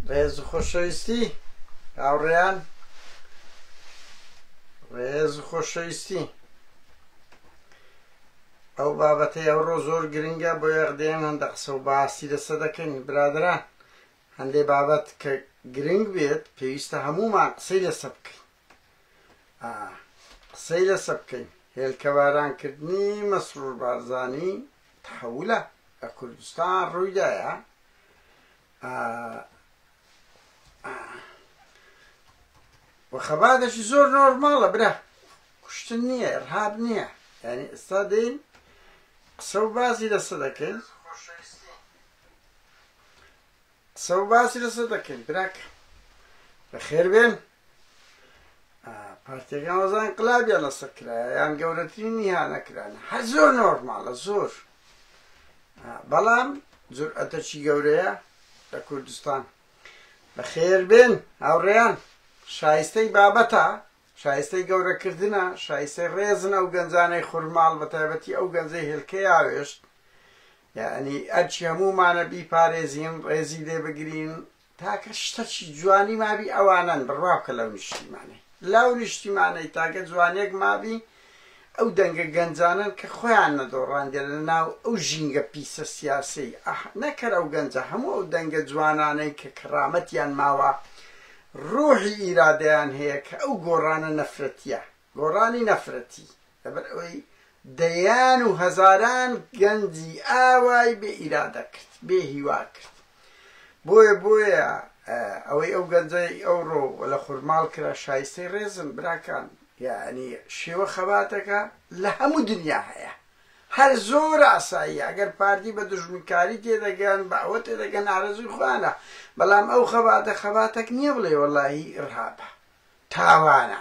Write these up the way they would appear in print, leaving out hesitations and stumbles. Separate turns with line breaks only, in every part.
ڕێز و خۆشەویستی هاوڕێیان، ڕێز و خۆشەویستی، ئەو بابەتەی ئەوڕۆ زۆر گرنگە بۆ یەخدێن هەندە قسە و باسی لەسە دەکەین. برادران، هەندێ بابەت کە گرنگ بێت پێویستە هەموومان قسەی لەسە بکەین، قسەی لەسە بکەین. هێلکەبارانکردنی مەسرور بارزانی تەحەولە لە کوردستان ڕوویدایە. وەخەباتێکی زۆر نۆرماڵە برا، کوشتن نییە، ئەرهاب نییە. یعنی ئێستا دەین قسە و باسی لەسە دەکەین، قسە و باسی لەسە دەکەین. براکە بەخێر بێن. پارتیەکان وەزان انقلابیان لەسەر کرایە یان گەورەترین نیها نەکرانە، هەر زۆر نۆرماڵە زۆر. بەڵام جورئەتەکی گەورەیە لە کوردستان. بەخێر بێن هاوڕێیان، شایستەی بابەتە، شایستەی گەورەکردنە، شایستەی ڕێزن ئەو گەنجانەی خورماڵ، بە تایبەتی ئەو گەنجەی هێلکەی ئاوێشت. یعنی ئەرچی هەموومانە بیپارێزین، ڕێزی لێ بگرین، تاکە شتەکی جوانی مابی ئەوانن بڕواکە لەو نیشتیمانەی، لەو نیشتیمانەی تاکە جوانێک مابی ئەو دەنگە گەنجانن کە خۆیان نەدۆڕاندێ لە ناو ئەو ژینگە پیسە سیاسی. نەکەر ئەو گەنجە، هەموو ئەو دەنگە جوانانەی کە کەرامەتیان ماوە، ڕۆحی ئیرادەیان هەیە کە ئەو گۆڕانە نەفرەتیە، گۆڕانی نەفرەتی، لەبەر ئەوەی دەیان و هەزاران گەنجی ئاوای بێ ئیرادە کرد، بێ هیوا کرد. بۆیە ئەوەی ئەو گەنجەی ئەوڕۆ لە خورماڵ کرا شایستەی ڕێزم براکان. یعنی شێوە خەباتەکە لە هەموو دنیا هەیە، هەر زۆر ئاساییە. ئەگەر پارتی بە دژمنکاری تێدەگەن، بە ئەوە تێدەگەن، ئارەزوی خۆیانە. بەڵام ئەو خەباتەک نییە بڵێ وەڵاهی ئڕهابە، تاوانە.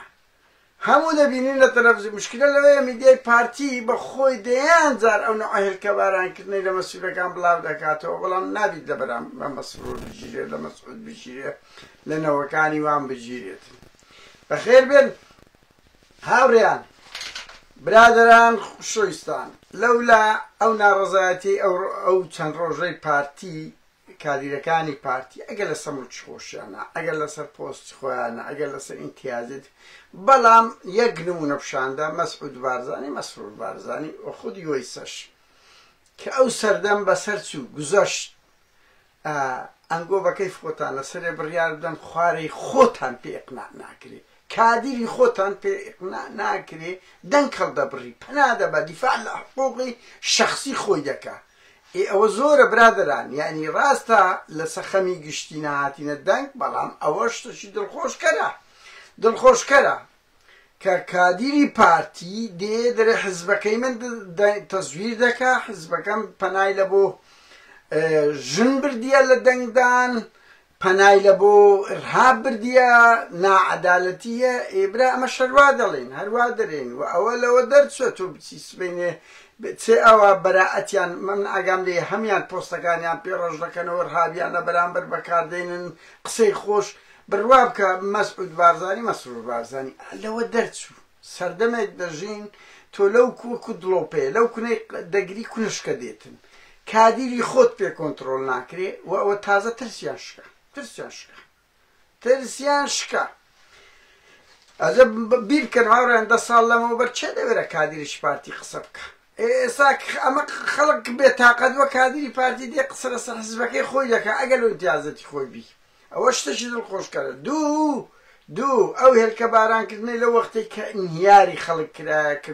هەموو دەبینین لە تەلەڤیزیۆن. مشکلە لەوەیە میدیای پارتی بە خۆی دەیان جار ئەو نوع هێلکەبارانکردنەی لە مەسئولەکان بڵاو دەکاتەوە، بەڵام نابیت لەبەرام بە مەسرور بگیرێت، لە مەسعود بگیرێت، لە نەوەکانی وان بگیرێت. بەخێر بێن هاوڕێیان، برادران خۆشەویستان، لەولا ئەو ناڕەزایەتی ئەو چەند ڕۆژەی پارتی، کادیرەکانی پارتی، ئەگەر لەسەر ملک خۆشیانە، ئەگەر لەسەر پۆست خۆیانە، ئەگەر لەسەر ئیمتیازێت، بەڵام یەک نمونە پیشاندا مەسعود بارزانی، مەسرور بارزانی و خودی وەیسەش کە ئەو سەردەم بەسەر چوو گوزەشت. ئەنگۆ بە کەیف خۆتان لەسەرێ بڕیار بدەن خوارەی خۆتان پێ ئیقناع ناکرێ، کادیری خۆتان پێ ئیقناع ناکرێ، دەنگ هەڵدەبڕی، پەنا دەبە، دیفاع لە حقوقی شەخسی خۆی دەکا. ئەوە زۆرە برادران. یعنی ڕاستە لە سەخەمی گشتی نەهاتینە دەنگ، بەڵام ئەوە شتێکی دڵخۆشکەرە، دڵخۆشکەرە کە کادیری پارتی دێ دەرێ حزبەکەی من تەزویر دەکا، حزبەکەم پەنای لە بۆ ژن بردیە لە دەنگدان، پەنای لە بۆ ئڕهاب بردیە، نائەدالەتیە. ئێبرا ئەمە شەروا دەڵێن، هەروا دەرێن. و ئەوە لەوە دەرچێت و بچی سبەینێ چێ ئەوە بەراعەتیان من ئاگام لێ هەمیان پۆستەکانیان پێ ڕۆژ دەکەنەوە، ڕهابیانە بەرامبەر بەکاردێنن، قسەی خۆش بڕوا بکە. مەسعود بارزانی، مەسرور بارزانی لەوە دەرچوو. سەردەمێک دەژین تۆ لەو وەکو دڵۆپێ لەو کونەی دەگری کونشکە دێتن، کادیری خۆت پێ کۆنتڕۆڵ ناکرێ، و ئەوە تازە ترسیان شکە، ترسیان شکە. ئەجە بیر بکەن هاوڕێیان، 10 ساڵ لەمەوبەر چێ دەوێرە کادیریش پارتی قسە بکە؟ ئێستا ئەمە خەڵک بێتاقەت وە کادیری پارتی دێ قسە لەسەر حزبەکەی خۆی دەکە، ئەگەر لە ئیمتیازەتی خۆی بی. ئەوە شتێکی دڵخۆشکەرە. دوو ئەو هێلکەبارانکردنەی لە وەختێک کە ئینهیاری خەڵک کرایە، کە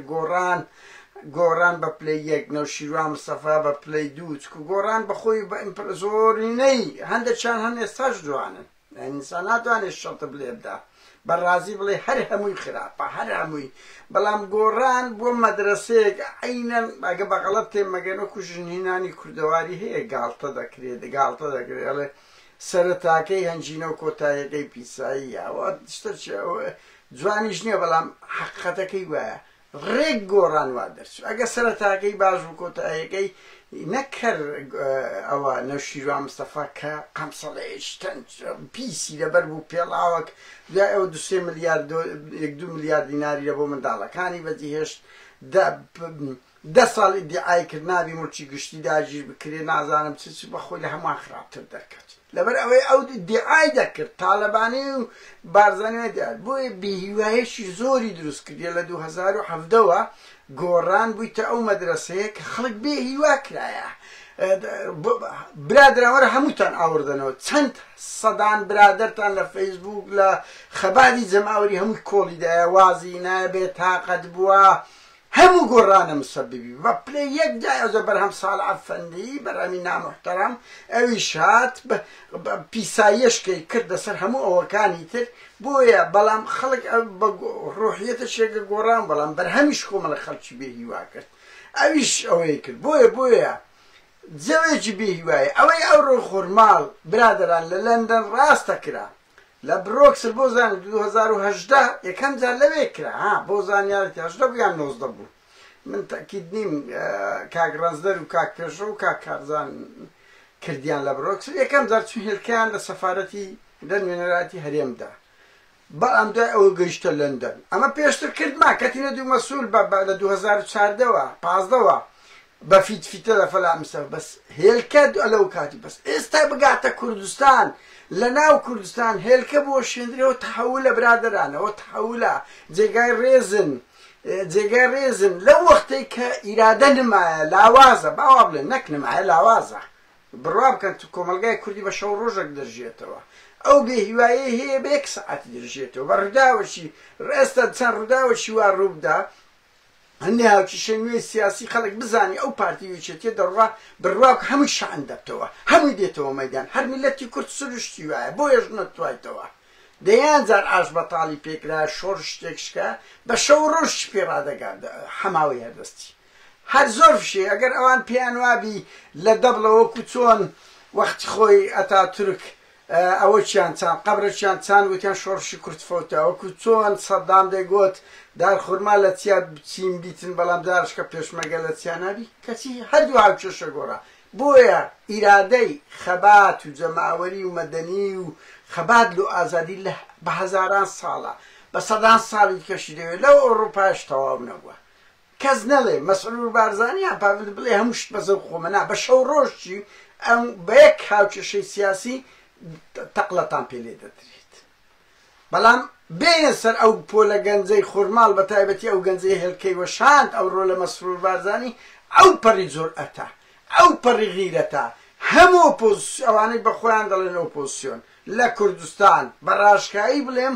گۆڕان بە پلەی 1، نەوشیروان مستەفا بە پلەی 2، چکو گۆڕان بەخۆی بە زۆرینەی هەندێکیان هەن ئێستاش جوانن. ئینسان ناتوانێت شەڵتە بڵێ بدا، بەڕازی بڵێ هەر هەمووی خراپە، هەر هەمووی. بەڵام گۆڕان بۆ مەدرسەیەک عینەن ئەگە بەغەڵەت تێمەگەنەوەکو ژنهێنانی کوردەواری هەیە، گاڵتە دەکرێت، ئەڵێ سەرەتاکەی هەنجینە و کۆتاییەکەی پیسایی. ئەوە شتە جوانیش نییە، بەڵام حەقیقەتەکەی وایە ڕێک گۆڕان وا دەرچوو. ئەگە سەرەتاکەی باش و کۆتاییەکەی نەکەر ئەوە نەوشیروان مستەفا کە قەمسەڵەیەکی پیسی لەبەر بوو پێڵاوەک دوای ئەو 2 ملیار 1-2 ملیار دیناری لە بۆ منداڵەکانی بەجێهێشت، 10 ساڵ ئیدعای کرد نابی مڵکی گشتی داگیر بکرێ نازانم چ بەخۆی لە هەمووان خراپتر دەکات لەبەر ئەوەی ئەو ئیدعای دەکرد تاالبانی و بارزانانی دەات بۆیە بێهیوایەشی زۆری دروست کردیە لە 2017ەوە گۆڕان بوویتە ئەو مەدرسەیە کە خەڵک بێهیوا کرایە برادرەوەرە هەمووتان ئاوردنەوە چەند سەدان برادرتان لە فەیسبوک لە خەباری جەماوەری هەمووی کۆڵیدایە وازی نابێت تاقەت بووە هەموو گۆڕانە مسەببی بە پلەی یەک جایەوە بەرهەم ساڵ ئەفەندی بەرهەمی نامحتەرەم ئەوی شات پیسایشکەی کرد لەسەر هەموو ئەوەکانی تر بۆیە بەڵام خەڵک بە ڕۆحیەتە شێگە گۆڕان بەڵام بەرهەمیش کۆمەڵە خەڵکی بێهیوا کرد ئەویش ئەوەی کرد بۆیە جەوێکی بێهیوایە ئەوەی ئەو ڕۆ خۆرماڵ برادران لە لەندەن ڕاستە کرا لە برۆکسل بۆ زان 2018 یەکەم جار لەوێ کرا بۆ زانیارەتی 18 بوویان 19 بوو من تاکید نیم کاک ڕەنزدەر و کاک پێشە و کاک کارزان کردیان لە برۆکسل یەکەم جار چون هێلکەیان لە سەفارەتی لە نوێنەراتی هەرێمدا بەڵام دوای ئەوە گەیشتە لەندەن ئەمە پێشتر کردما کەتینە دوو مەسوول لە 2014ەوە 15ەوە بە فیتفیتە لە فەلامسە بەس هێلکە لەو کاتی بەس ئێستا بگاتە کوردستان لە ناو کوردستان هێلکە بۆ شێندرەوە تەحەولە برادرانەوە تەحەولە جێگای ڕێزن لەو وەختەی کە ئیرادە نمایە لاوازە باوا بڵێن نەک نمایە لاوازە بڕوا بکەن تو کۆمەلگای کوردی بە شەو ڕۆژێک دەژێتەوە ئەو بێهیوایە هەیە بە یەک سەعاتی دەژێتەوە بە ڕووداوەشی ئێستا چەند ڕووداوەشی وا ڕووبدا هەندێک هاوکی شەنوێی سیاسی خەڵک بزانی ئەو پارتی وچێتێ دەڕوا بڕواک هەمووی شعن دەبتەوە هەمووی دێتەوە مەیدان هەر میلەتی کورد سروشتی وایە بۆیەش نەتوایتەوە دەیان جار ئاش بەتاڵی پێکرا شۆڕ شتێکشکە بە شەو ڕۆژ پێڕادەگات هەماوەی هەردەستی هەر زۆر فشێ ئەگەر ئەوان پێیان وابی لە دەبڵەوەکو چۆن وەختی خۆی ئەتاتورک ئەوە چیان چان قەبرەچیان چان وتیان شۆڕشی کورد فەوتە وەکو چۆن سەدام دەیگوت دار خورما لە چیا بچین بیتن بەڵام دارشکە پێشمەگە لە چیا نابی کەچی هەردوو هاوکێشە گۆڕا بۆیە ئیرادەی خەبات و جەماوەری و مەدەنی و خەبات و ئازادی لە بە هەزاران ساڵە بە سەدان ساڵی کەشی دەوێت لەو ئەوڕۆپاش تەواو نەبووە کەس نەڵێ مەسئول بارزانیان پاوت بڵێ هەموو شت بەزە خۆمەنا بە شەو ڕۆژی ئەم بە یەک هاوکێشەی سیاسی تەقلەتان پێ لێ دەدرێت بەڵام بێنە سەر ئەو پۆلە گەنجەی خورماڵ بە تایبەتی ئەو گەنجەی هێلکەی وەشاند ئەو ڕۆ لە مەسرور بارزانی ئەو پەڕی جورئەتە ئەو پەڕی غیرەتە هەموو ئەوانەی بە خۆیان دەڵێن ئۆپۆزیسیۆن لە کوردستان بە ڕاشکایی بڵێم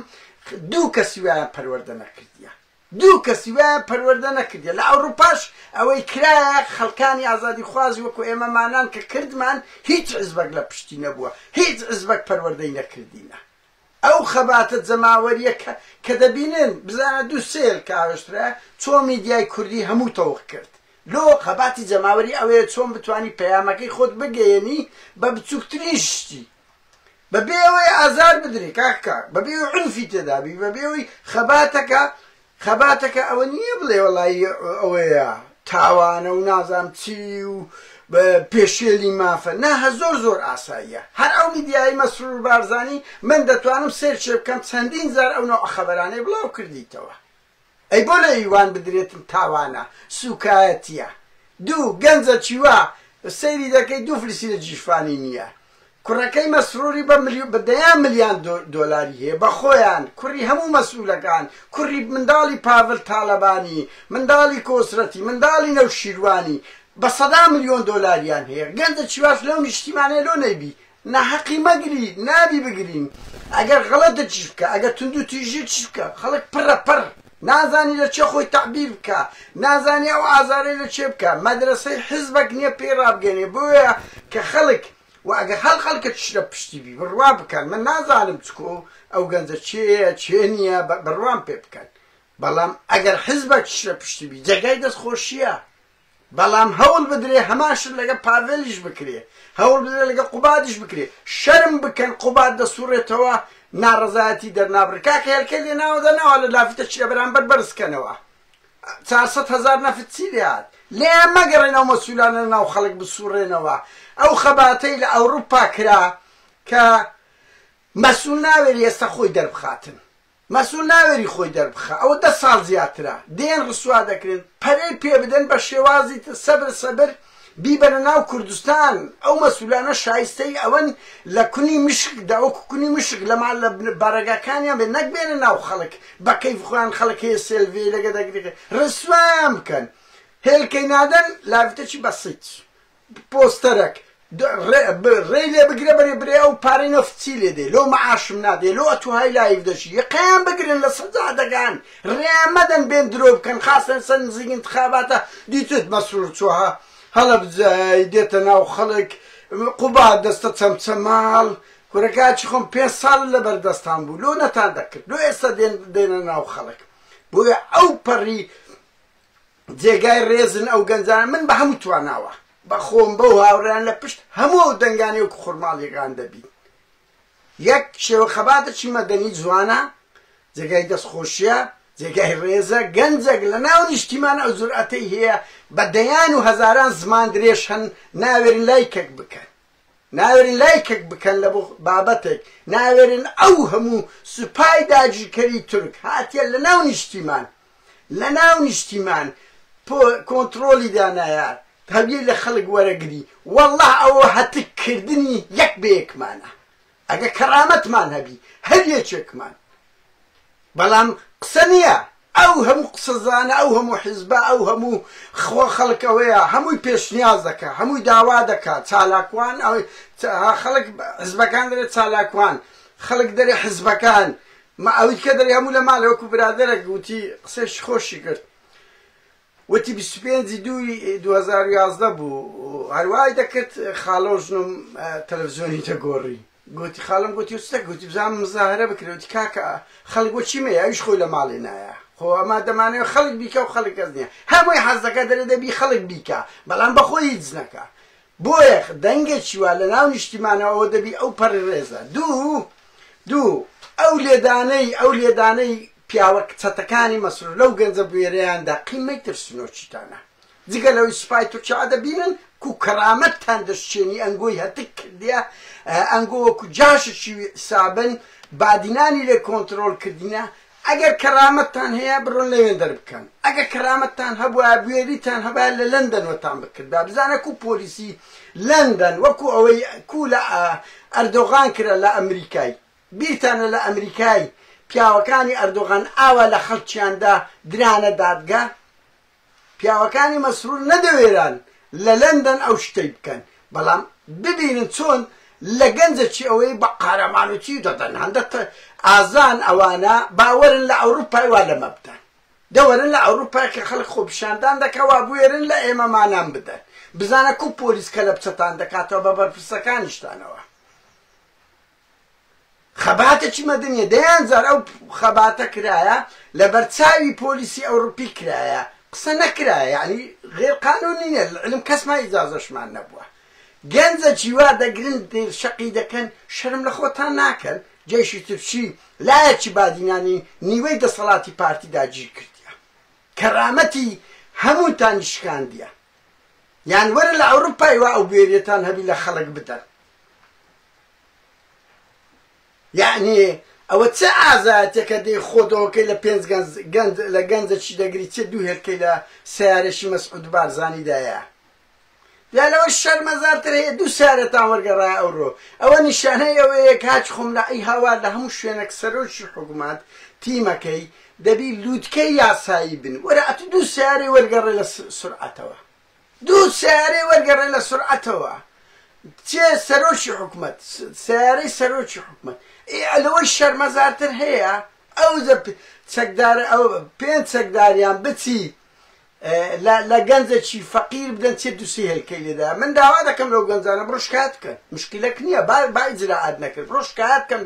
دوو کەسی وایان پەروەردە نەکردیە دوو کەسی وایان پەروەردە نەکردیە لە ئەوروپاش ئەوەی کرایە خەڵکانی ئازادی خوازی وەکو ئێمەمانان کە کردمان هیچ حیزبێک لە پشتی نەبووە هیچ حیزبێک پەروەردەی نەکردینە ئەو خەباتە جەماوەریە کە دەبینن بزانە دوو سێل کاوەشترە چۆن میدیای کوردی هەموو تەوق کرد لۆ خەباتی جەماوەری ئەوەیە چۆن بتوانی پەیامەکەی خۆت بگەیەنی بە بچووکترین شتی بەبێ ئەوەی ئازار بدرێ کاکە بەبێ عنفی تێدابی بەبێ ئەوەی خەباتەکە ئەوە نییە بڵێ وەڵای ئەوەیە تاوانە و نازام چی و پێشێلی مافە ناهە زۆر ئاساییە هەر ئەو میدیایی مەسرور بارزانی من دەتوانم سێرچێ بکەم چەندین زار ئەو نەوە خەبەرانەی بڵاو کردیتەوە ئەی بۆ لە ئیوان بدرێتم تاوانە سوکایەتیە دوو گەنجە چیوە سەیری دەکەی دوو فلسی لە جیشفانی نییە کوڕەکەی مەسروری بە دەیان ملیان دۆلاری هەیە بە خۆیان کوڕی هەموو مەسئولەکان کوڕی منداڵی پاڤل تاالبانی منداڵی کۆسرەتی منداڵی نەوشیروانی بە 100 ملیۆن دۆلاریان هەیە گەنجە چیواش لەو نیشتیمانەیە لۆ نەیبی ناحەقی مەگری نابی بگرین ئەگەر غەڵەتە چی بکە ئەگەر توند و تیژی چی بکە خەڵک پڕە نازانی لە چێ خۆی تعبیر بکە نازانی ئەو ئازارەی لە چێ بکە مەدرسەی حیزبێک نییە پێی ڕابگەنێ بۆیە کە خەڵک و ئەگەر خەڵکە چشە پشتی بی بڕوا بکەن من نازانم چکۆ ئەو گەنجە چێ نییە بڕوان پێ بکەن بەڵام ئەگەر حیزبێک چشە پشتی بی جێگای دەستخۆشیە بەڵام هەوڵ بدرێ هەماشت لەگە پاڤێلیش بکرێ هەوڵ بدرێ لەگە قوبادیش بکرێ شەرم بکەن قوباد دەسوڕێتەوە ناڕەزایەتی دەرنابڕ کاکە هێلکە لێ ناوە لە لافیتە چیە بەرامبەر بەرزکەنەوە 400,000 نەفت چی لێهات لێیان مەگەڕێنەوە مەسئولانە ناو خەڵک بسوڕێنەوە ئەو خەباتەی لە ئەوروپا کرا کە مەسئول ناوێری ئێستا خۆی دەربخاتن مەسوول ناوێری خۆی دەربخە ئەوە 10 ساڵ زیاترە دێن ڕسوا دەکرێن پەرەی پێ بدەن بە شێوازی سەبر بیبەنە ناو کوردستان ئەو مەسوولانە شایستەی ئەوەن لە کونی مشکدا وەکو کونی مشک لەمان لە بەرەگاکانیان بێ نەکبێنە ناو خەڵک بە کەیف خۆیان خەڵک هەیە سێلڤێ لەگە دەگرێت ڕسوایان بکەن هێلکەی نادەن لاویتەکی بەسیت پۆستەرێک ڕێی لێ بگرێ بەرێ برێ ئەو پارەی نەفچی لێ دێ لۆ مەعاشم نادێ لۆ ئەتوهای لایف دەشی یەقەیان بگرن لە سەجادەکان ڕێیان مەدەن بێن درۆ بکەن خاستن سەر نزیک انتخاباتە دیتت مەسرور چووها هەڵە بجای دێتە ناو خەڵک قوبات دەستە چەمچەماڵ کوڕەکاچی خۆم 5 ساڵ لە بەردەستان بوو لۆ نەتان دەکرد لۆ ئێستا دێنە ناو خەڵک بۆیە ئەو پەڕی جێگای ڕێزن ئەو گەنجانە من بە هەموو تواناوە بە خۆم بەو هاوڕیان لە پشت هەموو دەنگانی وەکو خورماڵیەکان دەبین یەک شێوە خەباتێکی مەدەنی جوانە جێگای دەستخۆشیە جێگای ڕێزە گەنجێک لە ناو نیشتیمان ئەو جورئەتەی هەیە بە دەیان و هەزاران زمان درێژ هەن ناوێرن لایکێک بکەن ناوێرن لایکێک بکەن لە بۆ بابەتێک ناوێرن ئەو هەموو سوپای داگیرکەری تورک هاتیە لە ناو نیشتیمان کۆنتڕۆلی دانایە هەبیە لە خەڵک وەرەگری وەڵڵا ئەوە هەتککردنی یەک بە یەکمانە ئەگە کەرامەتمان هەبی هەر یەکێکمان بەڵام قسە نییە ئەو هەموو قسەزانە ئەو هەموو حیزبە ئەو هەموو خۆ خەڵکەوەیە هەمووی پێشنیاز دەکات هەمووی داوا دەکات چالاکوان خەڵک حیزبەکان دەرێت چالاکوان خەڵک دەرێ حیزبەکان ئەوی کە دەرێ هەموو لە ماڵە وەکو برادەرێک گوتی قسەشی خۆشی کرد وتی 25/2 2011 بوو هەروای دەکرد خاڵە و ژنم تەلەڤیزیۆنی دەگۆڕی گوتی خاڵم گوتی وستە گوتی بزانم مزاهرە بکرێ وتی کاکە خەڵک بۆ چی مەیە ئەویش خۆی لە ماڵێ نایە خۆ ئەما دەمانەوێت خەڵک بیکە و خەڵک کەس نییە هەمووی حەز دەکات دەرێ دەبی خەڵک بیکە بەڵام بەخۆی هیچ نەکە بۆیە دەنگێکی وا لە ناو نیشتیمانەوە دەبی ئەو پەڕی ڕێزە دوو ئەو لێدانەی پیاوە چەتەکانی مەسرور لەو گەنجە بوێرەیاندا قیمەی ترسنۆچیتانە جگە لەوەی سوپای تورکیا دەبینن کو کەرامەتتان دەشتێنی ئەنگۆی هەتک کردیە ئەنگۆ وەکو جاششی سابن بادینانی لێ کۆنتڕۆڵ کردینە ئەگەر کەرامەتتان هەیە بڕۆن لەوێن دەربکەن ئەگەر کەرامەتتان هەبووە بوێریتان هەبا لە لەندەنوەتان بکردا بزانە کو پۆلیسی لەندەن وەکو ئەوەی کو لە ئەردۆغان کرا لە ئەمریکای بیرتانە لە ئەمریکای پیاوەکانی ئەردۆغان ئاوا لە خەڵکیاندا درانە دادگا پیاوەکانی مەسرور نەدەوێران لە لەندەن ئەو شتەی بکەن بەڵام ببینن چۆن لە گەنجێکی ئەوەی بە قارەمانوتی دەدەن هەندە ئازان ئەوانە باوەرن لە ئەوروپای وا لەمە بدەن دەوەرن لە ئەوروپای کە خەڵک خۆپیشاندان دەکەوا بوێرن لە ئێمەمانان بدەن بزانە کو پۆلیس کە لە بچەتان دەکاتەوە بە بەرپرسەکانیشتانەوە خەباتێکی مەدەنیە دەیانجار ئەو خەباتە کرایە لە بەرچاوی پۆلیسی ئەوروپی کرایە قسە نەکرایە یعنی غێر قانونیە علم کەسمان ئیجازەشمان نەبووە گەنجێکی وا دەگرن شەقی دەکەن شەرم لە خۆتان ناکەن جێشی ترچی لایەکی بادینانی نیوەی دەسەڵاتی پارتی داگیر کردیە کەرامەتی هەمووتانی شکاندیە یان وەرە لە ئەوروپای وا ئەو بێریەتان هەبی لە خەڵک بدەن یعنی ئەوە چه ئازاتێکە دەی خۆدەوەکەی لە 5 گەنج لە گەنجێکی دەگری چه دوو هێلکەی لە سیارەشی مەسعود بارزانیدایە یا لەوە شەرمەزارتر هەیە 2 سیارەتان وەرگەڕایە ئەوڕۆ ئەوە نیشانەی ئەوەیە کاچ خۆم لە ئەی هاوار لە هەموو شوێنێک سەرۆکی حکوومەت تیمەکەی دەبی لووتکەی یاسایی بن وەرە ئەتو 2 سیارەی وەرگەڕێ لە سورعەتەوە 2 سیارەی وەرگەڕێ لە سورعەتەوە چێ سەرۆکی حکوومەت سیارەی سەرۆکی حکوومەت لەوەی شەرمەزارتر هەیە ئەو چەکدار ئەو 5 چەکداریان بچی لە گەنجێکی فەقیر بدەن چێ 2 هێلکەی لێدا من داوا دەکەم لەو گەنجانە بڕۆ شکایەت بکەن مشکلەک نییە با ئیجراعات نەکرد بڕۆ شکایەت بکەن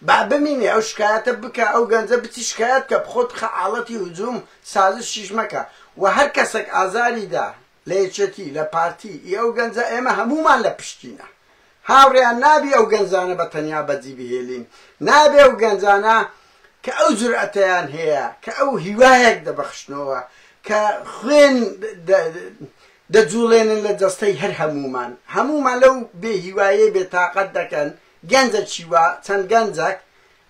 با بمینێ ئەو شکایەتە بکە ئەو گەنجە بچی شکایەت کە بخۆت خە حاڵەتی هجووم سازشیش مەکە و هەر کەسێک ئازاریدا لە یەکێتی لە پارتی ئەو گەنجە ئێمە هەمومان لە پشتینە هاوڕێیان نابی ئەو گەنجانە بە تەنیا بەجی بهێلین نابێ ئەو گەنجانە کە ئەو جورئەتەیان هەیە کە ئەو هیوایەک دەبەخشنەوە کە خوێن دەجوڵێنن لە جەستەی هەر هەمومان لەو بێ هیوایە بێتاقەت دەکەن گەنجێکی وا چەند گەنجێک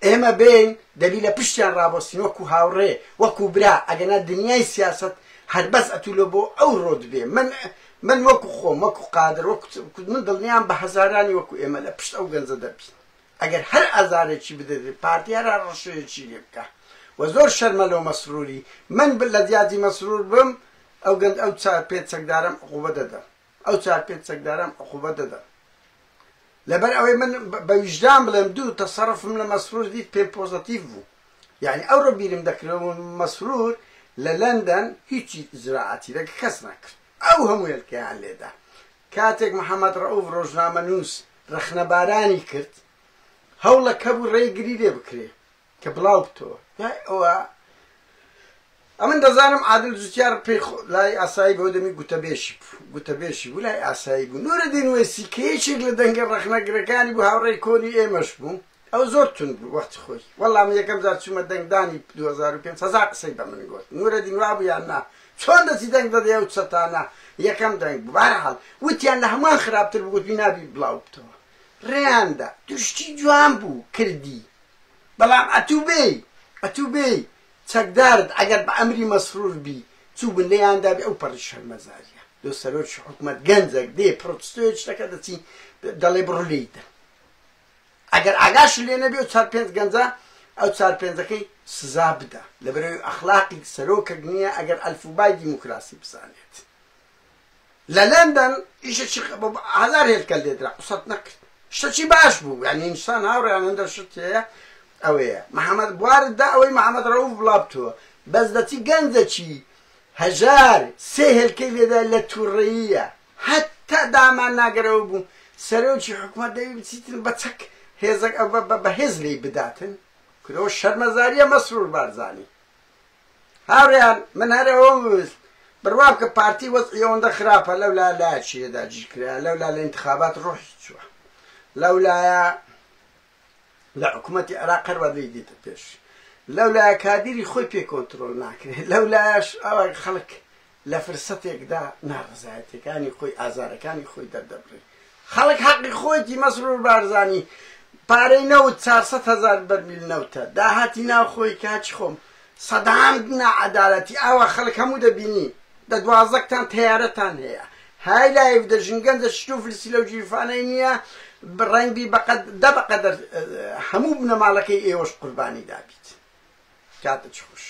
ئێمە بین دەبی لە پشتیان ڕابۆستین وەکو هاوڕێ وەکو برا ئەگەنا دنیای سیاست هەر بەس ئەتولە بۆ ئەو ڕۆ دەبێ من وەکو خۆم وەکو قادر من دڵنیام بە هەزارانی وەکو ئێمە لە پشت ئەو گەنجە دەبین ئەگەر هەر ئازارێکی بدەێت پارتیارە ڕەشەیەکی لێ بکە و زۆر شەرمە لەو مەسروری من لە دیاتی مەسرور بم ئەو گەنج ئەو چار پێ چەکدارم عقوبە دەدەم ئەو چار پێ چەکدارم عقوبە دەدەم لەبەر ئەوەی من بە ویژدان بڵێم دوو تەسەڕفم لە مەسرور دیت پێ پۆزەتیڤ بوو یعنی ئەو ڕۆ بیرم دەکرێەوە مەسرور لە لەندەن هیچی زراعەتی لەگە کەس نەکرد ئەو هەموو هێلکەیان لێدا کاتێک محەممەد ڕەئوف ڕۆژنامەنووس ڕەخنەبارانی کرد هەوڵە کەبوو ڕێگری لێ بکرێ کە بڵاو بتەوە ئەوە ئەمن دەزانم عادل جوتیار پێی لای ئاسایی بۆ دەمی گوتەبێشی بوو لای ئاسایی بوو نورەدین وێسی کە یەکێک لە دەنگە ڕەخنەگرەکانی بوو هاوڕێی کۆنی ئێمەش بوو ئەو زۆر تون بوو وەختی خۆی وەڵام یەکەم جار چوومە دەنگدانی 2005 هەزار قسەی بە من گوت نورەدین وابوو یان نا چۆن دەچی دەنگ دەدەی ئەو چەتانە یەکەم دەنگ بوو بەهەرحاڵ وتیان لە هەمووان خراپتر بوو گوتبی نابی بڵاو بتەوە ڕێیاندا توشتی جوان بوو کردی بەڵام ئەتوو بێی چەکدارت ئەگەر بە ئەمری مەسرور بی چوو بن لێیاندا بێ ئەو پەڕی شەرمەزاریە دۆ سەرۆکی حکومەت گەنجێک دێ پرۆتستۆیە شتەکە دەچی دەڵێ بڕۆ لێیتە ئەگەر ئاگاش لێ نەبێ و چار پێنج گەنجە ئەو چار پێنجەکەی سزا بدە لەبەرەوەی ئەخلاقی سەرۆکەک نییە ئەگەر ئەلفوبای دیموکراسی بزانێت لە لەندەن ئیشەکی هەزار هێلکە لێدرا قسەت نەکرد شتێکی باش بوو یعنی ئینسان هاوڕێیان هەندە شت هەیە ئەوەیە محەممەد بوارددا ئەوەی محەممەد ڕەئوف بڵابتووە بەس دەچی گەنجەکی هەژار سێ هێلکەی لێدا لە تووڕێیە هەتا دامان ناگەرەوە بوو سەرۆکی حکومەت دەوی بچیتن بە چەک هێزەک بە هێز لێی بداتن کورەوە شەرمەزاریە مەسرور بارزانی هاوڕێیان من هەرەوە بڕوام کە پارتی وەزعی ئەوەندە خراپە لەولا لایەکیەدا گیرکرا لەولا لە ئینتخابات ڕۆحی چووە لەولایە لە حکوومەتی عێراق هەروەدەی دیتە پێش لەولایە کادیری خۆی پێ کۆنتڕۆل ناکرێت لەولایەش ئەوە خەڵک لە فرسەتێکدا ناڕزایەتەکانی خۆی ئازارەکانی خۆی دەردەبرێت خەڵک حەقی خۆیتی مەسرور بارزانی پارەی نەوت 400,000 بەرمیل نەوتە داهاتی ناو خۆی کاچی خۆم سەدام نائەدالەتی ئاوا خەڵک هەموو دەبینی دە 12تان تەیارەتان هەیە های لایف دەژنگەنجە شت و فلسی لەو جیرفانەی نییە ڕەنگبی دە بەقەدەر هەموو بنەماڵەکەی ئێوەش قوربانی دابیت کاتە چ خۆش